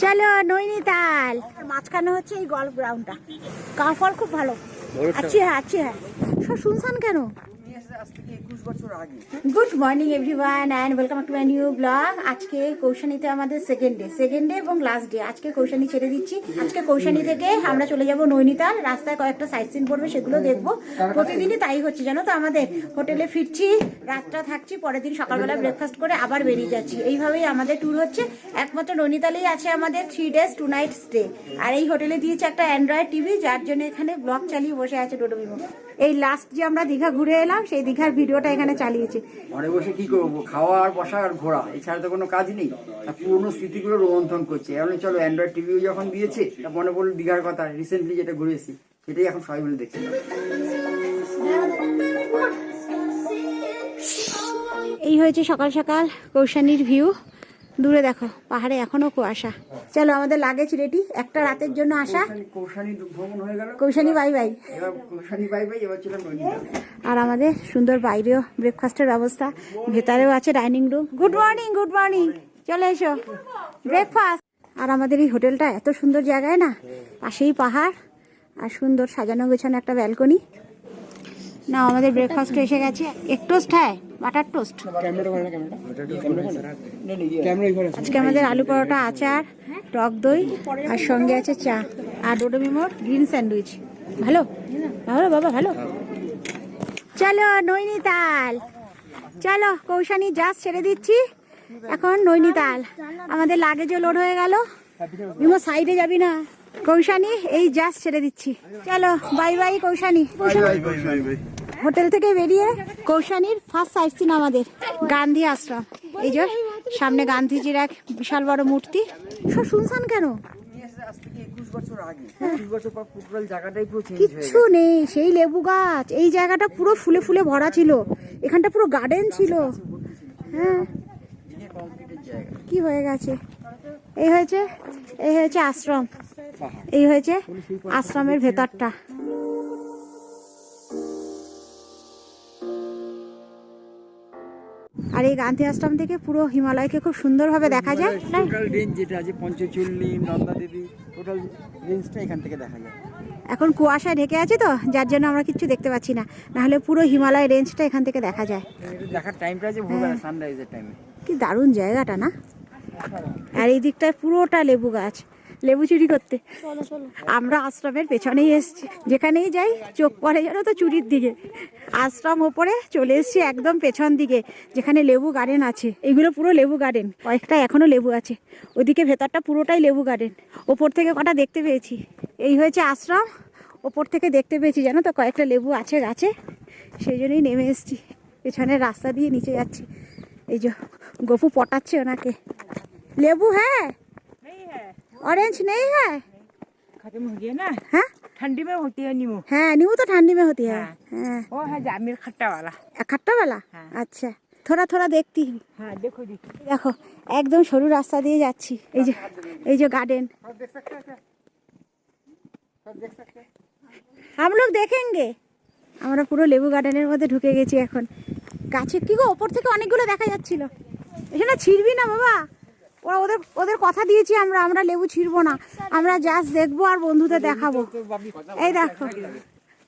চলো নৈনিতাল। মাঝখানে হচ্ছে এই গল্ফ গ্রাউন্ডটা। কাফল খুব ভালো আছে। হ্যাঁ সব শুনছেন কেন? Good morning everyone and welcome to my new blog. আজকে কৌশানীতে আমাদের সেকেন্ড ডে এবং লাস্ট ডে। আজকে কৌশানী ছেড়ে দিচ্ছি। আজকে কৌশানী থেকে আমরা চলে যাব নৈনিতাল। রাস্তায় কয়েকটা সাইট সিন পড়বে, সেগুলো দেখবো। প্রতিদিনই তাই হচ্ছে জানো তো, আমাদের হোটেলে ফিরছি, রাতটা থাকছি, পরের দিন সকালবেলা ব্রেকফাস্ট করে আবার বেরিয়ে যাচ্ছি। এইভাবেই আমাদের ট্যুর হচ্ছে। একমাত্র নৈনিতালেই আছে আমাদের 3 days 2 nights স্টে। আর এই হোটেলে দিয়েছে একটা অ্যান্ড্রয়েড টিভি, যার জন্য এখানে ব্লগ চালিয়ে বসে আছে ডোডো বিমো। এই লাস্ট যে আমরা দীঘা ঘুরে এলাম, সেই দীঘার ভিডিওটা এখানে চালিয়েছে। ঘরে বসে কি করবো, খাওয়া আর বসা আর ঘোরা, এছাড়া তো কোনো কাজ নেই। আর পুরোনো স্মৃতিগুলো রোমন্থন করছে। এখন চলো অ্যান্ড্রয়েড টিভিও যখন দিয়েছে, মনে পড়লো দীঘার কথা, রিসেন্টলি যেটা ঘুরেছি, সেটাই এখন সবাই মিলে দেখছি। এই হয়েছে সকাল সকাল কৌশানীর ভিউ। দূরে দেখো পাহাড়ে এখনো কুয়াশা। চলো আমাদের লাগেজ রেডি, একটা রাতের জন্য আসা। কৌশানী ভ্রমণ হয়ে গেল, কৌশানী বাই বাই। এবার কৌশানী বাই বাই, এবার ছিল নৈনিতাল। আর আমাদের সুন্দর বাইরেও ব্রেকফাস্টের ব্যবস্থা, ভেতরেও আছে dining room. Good morning, good morning, চলে এসো ব্রেকফাস্ট। আর আমাদের এই হোটেলটা এত সুন্দর জায়গায় না, পাশেই পাহাড় আর সুন্দর সাজানো গোছানো একটা ব্যালকনি। না আমাদের ব্রেকফাস্ট এসে গেছে। এক টোস্ট হ্যাঁ, বাটার টোস্ট। আজকে আমাদের আলু পরোটা, আচার, টক দই, আর সঙ্গে আছে চা আর ডোডো বিমোর গ্রিন স্যান্ডউইচ। ভালো ভালো বাবা, ভালো। চলো নৈনিতাল, চলো কৌশানী জাস্ট ছেড়ে দিচ্ছি এখন নৈনিতাল। আমাদের লাগেজও লোড হয়ে গেল। বিমো সাইডে যাবি না। কৌশানী এই জাস্ট ছেড়ে দিচ্ছি। চলো বাই বাই কৌশানী। হোটেল থেকে বেরিয়ে কৌশানীর ফার্স্ট সাইট সিন আমাদের গান্ধী আশ্রম। এই যে সামনে গান্ধীজির এক বিশাল বড় মূর্তি। সব শুনছেন কেন? কিচ্ছু নেই, সেই লেবু গাছ। এই জায়গাটা পুরো ফুলে ফুলে ভরা ছিল, এখানটা পুরো গার্ডেন ছিল। হ্যাঁ কি হয়ে গেছে? এই হয়েছে আশ্রম, এই হয়েছে আশ্রমের ভেতরটা। আর এই গান্ধী আশ্রম থেকে পুরো হিমালয়কে খুব সুন্দরভাবে দেখা যায়। টোটাল রেঞ্জ যেটা আছে পঞ্চচল্লি, নন্দা দেবী, টোটাল রেঞ্জটা এখান থেকে দেখা যায়। এখন কুয়াশায় ঢেকে আছে তো, যার জন্য আমরা কিছু দেখতে পাচ্ছি না, নাহলে পুরো হিমালয় রেঞ্জটা এখান থেকে দেখা যায়। দেখার টাইমটা আছে ভোরবেলা সানরাইজের টাইমে। কি দারুণ জায়গাটা না। আর এই দিকটায় পুরোটা লেবু গাছ, লেবু চুরি করতে। আমরা আশ্রমের পেছনেই এসছি, যেখানেই যাই চোখ পড়ে যেন তো চুরির দিকে। আশ্রম ওপরে চলে এসছি একদম পেছন দিকে, যেখানে লেবু গার্ডেন আছে। এগুলো পুরো লেবু গার্ডেন, কয়েকটা এখনো লেবু আছে। ওদিকে ভেতরটা পুরোটাই লেবু গার্ডেন। ওপর থেকে কটা দেখতে পেয়েছি। এই হয়েছে আশ্রম, ওপর থেকে দেখতে পেয়েছি জানো তো কয়েকটা লেবু আছে গাছে, সেই জন্যই নেমে এসছি। পেছনের রাস্তা দিয়ে নিচে যাচ্ছি। এই যে গপু পটাচ্ছে ওনাকে। লেবু হ্যাঁ, ऑरेंज नहीं है, खत्म हो गया ना। हाँ ठंडी में होती है नींबू। हाँ नींबू तो ठंडी में होती है। हाँ। हाँ वो है जामिर खट्टा वाला। खट्टा वाला। हाँ। अच्छा थोड़ा थोड़ा देखती हूँ। हाँ देखो दी। দেখো একদম সরু রাস্তা দিয়ে যাচ্ছি। এই যে গার্ডেন हम लोग देखेंगे। আমরা পুরো লেবু গার্ডেনের মধ্যে ঢুকে গেছি এখন। গাছে কি গো, ওপর থেকে অনেকগুলো দেখা যাচ্ছিল। এখানে ছিড়বি না বাবা, ওদের কথা দিয়েছি আমরা লেবু ছিড়বো না, আমরা জাস্ট দেখবো আর বন্ধুদের দেখাবো। এই দেখো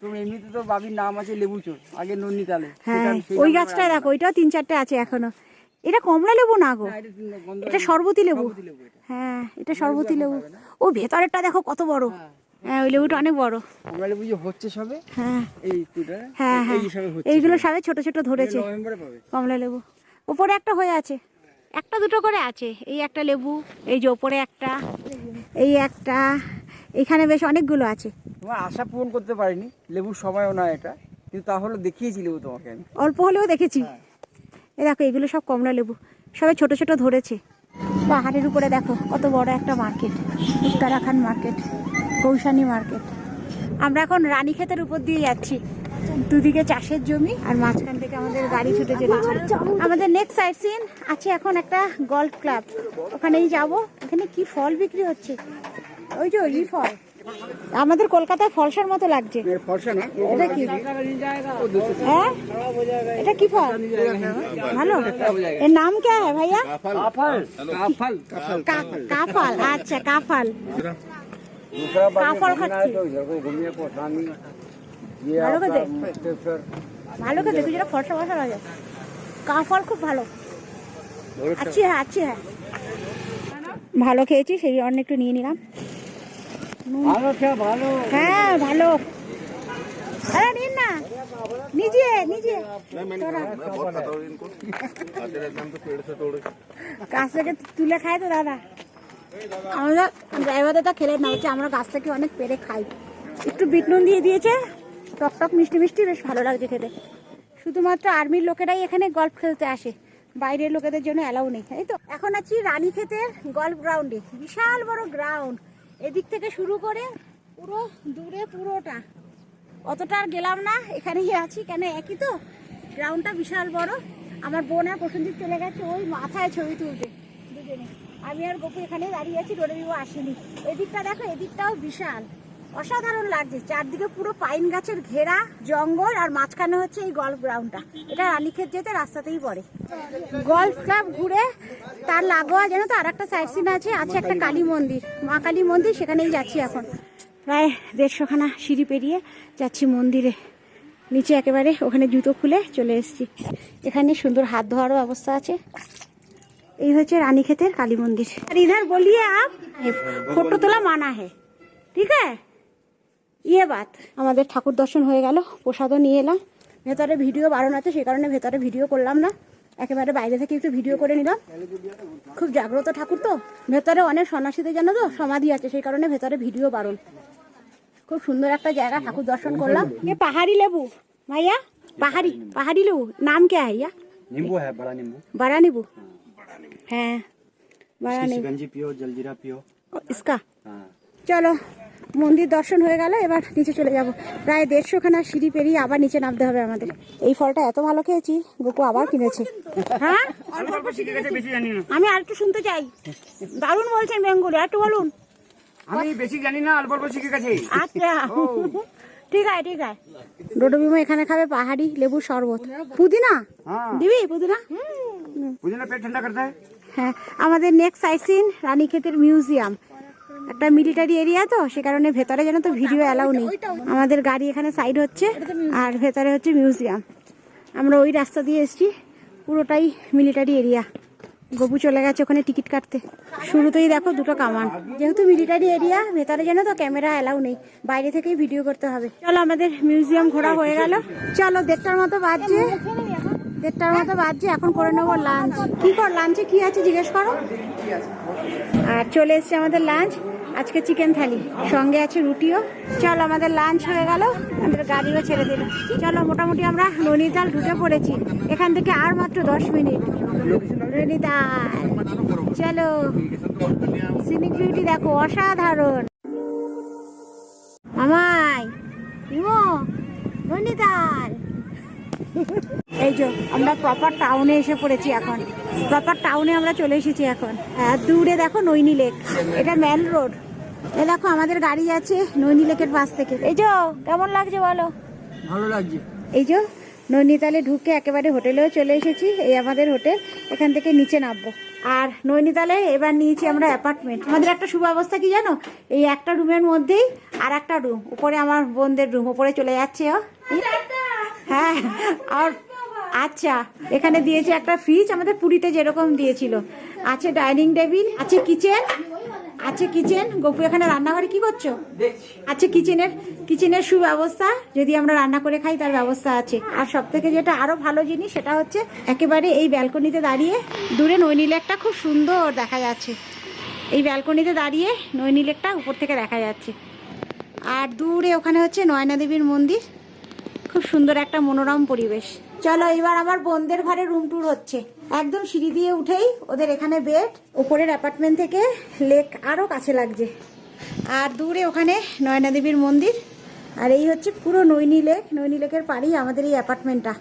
তুমি এমনিতে তো বাবির নাম আছে লেবু চোর, আগে নৈনিতালে। হ্যাঁ ওই গাছটায় দেখো, ওইটাও 3-4টে আছে এখনো। এটা কমলা লেবু না গো, এটা শরবতী লেবু। হ্যাঁ এটা শরবতী লেবু। ও ভেতরেরটা দেখো কত বড়। হ্যাঁ ওই লেবুটা অনেক বড়। কমলা লেবু যে হচ্ছে সবে, হ্যাঁ এই কুটা, হ্যাঁ হ্যাঁ এইগুলো সবে ছোট ছোট ধরেছে। নভেম্বরে পাবে কমলা লেবু। উপরে একটা হয়ে আছে, একটা দুটো করে আছে। এই একটা লেবু, এই যে ওপরে একটা, এই একটা, এখানে বেশ অনেকগুলো আছে। তোমার আশা পূরণ করতে পারিনি, লেবুর সময়ও না এটা, কিন্তু তাহলে দেখিয়েছি লেবু তোমাকে আমি। অল্প হলেও দেখেছি। এই দেখো এগুলো সব কমলা লেবু, সবাই ছোট ছোট ধরেছে। পাহাড়ের উপরে দেখো কত বড় একটা market, Uttarakhand market, Koushani market. আমরা এখন রানীক্ষেতের উপর দিয়ে যাচ্ছি। দুদিকে চাষের জমি আর মাঝখান থেকে আমাদের গাড়ি ছুটে চলেছে। আমাদের নেক্সট সাইট সিন আছে এখন একটা গল্ফ ক্লাব, ওখানেই যাব। ওখানে কি ফল বিক্রি হচ্ছে, ওই যে ওই ফল, আমাদের কলকাতায় ফলসার মতো লাগছে। ফর্সা না, এটা কি? হ্যাঁ, এটা কি ফল? ভালো। এর নাম কে হ্যাঁ ভাইয়া? কাফাল। আচ্ছা কাফাল। কাফল খাচ্ছি। ভালো খেতে, ভালো খেতে। তুই যেটা ফর্সা ফর্সা লাগে, কাফল খুব ভালো। আচ্ছা হ্যাঁ, আচ্ছা হ্যাঁ, ভালো খেয়েছি, সেই জন্য একটু নিয়ে নিলাম। হ্যাঁ ভালো। আরে নিন না, নিজে নিজে গাছ থেকে তুলে খায় তো দাদা। আমরা ড্রাইভার দাদা খেলে না, হচ্ছে আমরা গাছ থেকে অনেক পেরে খাই। একটু বিট নুন দিয়ে দিয়েছে, টক টক মিষ্টি মিষ্টি, বেশ ভালো লাগছে খেতে। শুধুমাত্র আর্মির লোকেরাই এখানে গল্ফ খেলতে আসে, বাইরের লোকেদের জন্য অ্যালাউ নেই। এই তো এখন আছি রানীক্ষেতের গল্ফ গ্রাউন্ডে। বিশাল বড় গ্রাউন্ড, এদিক থেকে শুরু করে পুরো দূরে পুরোটা। অতটা আর গেলাম না, এখানেই আছি, কেন একই তো। গ্রাউন্ডটা বিশাল বড়। আমার বোন আর প্রসেনজিৎ চলে গেছে ওই মাথায় ছবি তুলতে দুজনে। আমি আর গপু এখানে দাঁড়িয়ে আছি, ডোরেবিও আসেনি। এদিকটা দেখো, এদিকটাও বিশাল, অসাধারণ লাগছে। চারদিকে পুরো পাইন গাছের ঘেরা জঙ্গল, আর মাঝখানে হচ্ছে এই গল্ফ গ্রাউন্ডটা। এটা রানীক্ষেত যেতে রাস্তাতেই পড়ে। গল্ফ ক্লাব ঘুরে তার লাগোয়া যেন তো আর একটা সাইড সিন আছে একটা কালী মন্দির, মা কালী মন্দির, সেখানেই যাচ্ছি এখন। প্রায় 150 খানা সিঁড়ি পেরিয়ে যাচ্ছি মন্দিরে। নিচে একেবারে ওখানে জুতো খুলে চলে এসেছি। এখানে সুন্দর হাত ধোয়ারও ব্যবস্থা আছে। এই হচ্ছে রানীক্ষেতের কালী মন্দির। আর ইধার বলিয়ে আপ ফটো তোলা মানা হে, ঠিক আছে ইয়ে বাত। আমাদের ঠাকুর দর্শন হয়ে গেল, প্রসাদও নিয়ে এলাম। ভেতরে ভিডিও বারণ আছে, সেই কারণে ভেতরে ভিডিও করলাম না, একেবারে বাইরে থেকে একটু ভিডিও করে নিলাম। খুব জাগ্রত ঠাকুর তো, ভেতরে অনেক সন্ন্যাসীদের জন্য তো সমাধি আছে, সেই কারণে ভেতরে ভিডিও বারণ। খুব সুন্দর একটা জায়গা, ঠাকুর দর্শন করলাম। ये पहाड़ी লেবু भैया, पहाड़ी লেবু नाम क्या है? नींबू है, बड़ा नींबू। बड़ा नींबू है, बड़ा नींबू। शिकंजी पियो, जलजीरा पियो। इसका हाँ। চলো, মন্দির দর্শন হয়ে গেল, এবার নিচে চলে যাব। প্রায় 150 খানা সিঁড়ি পেরিয়ে আবার নিচে নামতে হবে আমাদের। এই ফলটা এত ভালো খেয়েছি, গোপু আবার কিনেছে। হ্যাঁ আমি আর একটু শুনতে চাই। দারুণ বলছেন বেঙ্গলি, আর একটু বলুন। আমি বেশি জানি না, অল্প অল্প শিখে গেছি। আচ্ছা ঠিক আছে ঠিক আছে। ডোডোবিমা এখানে খাবে পাহাড়ি লেবুর শরবত। পুদিনা দিবি? পুদিনা, পুদিনা পেট ঠান্ডা করতে হয়। হ্যাঁ। আমাদের নেক্সট সাইট সিন রানীক্ষেতের মিউজিয়াম। একটা মিলিটারি এরিয়া তো, সে কারণে ভেতরে যেন তো ভিডিও অ্যালাউ নেই। আমাদের গাড়ি এখানে সাইড হচ্ছে, আর ভেতরে হচ্ছে মিউজিয়াম। আমরা ওই রাস্তা দিয়ে এসেছি, পুরোটাই মিলিটারি এরিয়া। গবু চলে গেছে ওখানে টিকিট কাটতে। শুরুতেই দেখো দুটো কামান। যেহেতু মিলিটারি এরিয়া, ভেতরে যেন তো ক্যামেরা অ্যালাউ নেই, বাইরে থেকেই ভিডিও করতে হবে। চলো, আমাদের মিউজিয়াম ঘোরা হয়ে গেল। চলো, 1:30টার মতো বাজছে, 1:30টার মতো বাজছে। এখন করে নেবো লাঞ্চ। কি কর লাঞ্চে কি আছে জিজ্ঞেস করো। আর চলে এসছে আমাদের লাঞ্চ, আজকে চিকেন থালি, সঙ্গে আছে রুটিও। চলো, আমাদের লাঞ্চ হয়ে গেল, আমাদের গাড়িও ছেড়ে দিল। চলো, মোটামুটি আমরা নৈনিতাল ঢুকে পড়েছি। এখান থেকে আর মাত্র 10 মিনিট নৈনিতাল। চলো, সিনিক বিউটি দেখো, অসাধারণ। আমায় ইমো নৈনিতাল। এই যে আমরা প্রপার টাউনে এসে পড়েছি এখন। প্রপার টাউনে আমরা চলে এসেছি এখন। আর দূরে দেখো নৈনি লেক, এটা মেন রোড। এই দেখো আমাদের গাড়ি আছে নৈনি লেকের পাশ থেকে। এই যে কেমন লাগছে বলো? ভালো লাগছে। এই যে নৈনিতালে ঢুকে একেবারে হোটেলেও চলে এসেছি। এই আমাদের হোটেল, এখান থেকে নিচে নামবো। আর নৈনিতালে এবার নিয়েছি আমরা অ্যাপার্টমেন্ট। আমাদের একটা শুভ অবস্থা কি জানো, এই একটা রুমের মধ্যেই আর একটা রুম, উপরে আমার বোনদের রুম, উপরে চলে যাচ্ছে ও। হ্যাঁ, আর আচ্ছা, এখানে দিয়েছে একটা ফ্রিজ, আমাদের পুরীতে যেরকম দিয়েছিল। আছে ডাইনিং টেবিল, আছে কিচেন। গপু এখানে রান্নাঘরে কি করছো? আছে কিচেনের সুব্যবস্থা, যদি আমরা রান্না করে খাই তার ব্যবস্থা আছে। আর সব থেকে যেটা আরো ভালো জিনিস, সেটা হচ্ছে একেবারে এই ব্যালকনিতে দাঁড়িয়ে দূরে নৈনি লেকটা খুব সুন্দর দেখা যাচ্ছে। এই ব্যালকনিতে দাঁড়িয়ে নৈনি লেকটা উপর থেকে দেখা যাচ্ছে। আর দূরে ওখানে হচ্ছে নয়না দেবীর মন্দির, খুব সুন্দর একটা মনোরম পরিবেশ। চলো, এবার আমার বোনদের ঘরে রুম ট্যুর হচ্ছে। একদম সিঁড়ি দিয়ে উঠেই ওদের এখানে বেড, উপরের অ্যাপার্টমেন্ট থেকে লেক আরো কাছে লাগছে। আর দূরে ওখানে নয়না দেবীর মন্দির। আর এই হচ্ছে পুরো নৈনি লেকের পাড়েই আমাদের এই অ্যাপার্টমেন্টটা।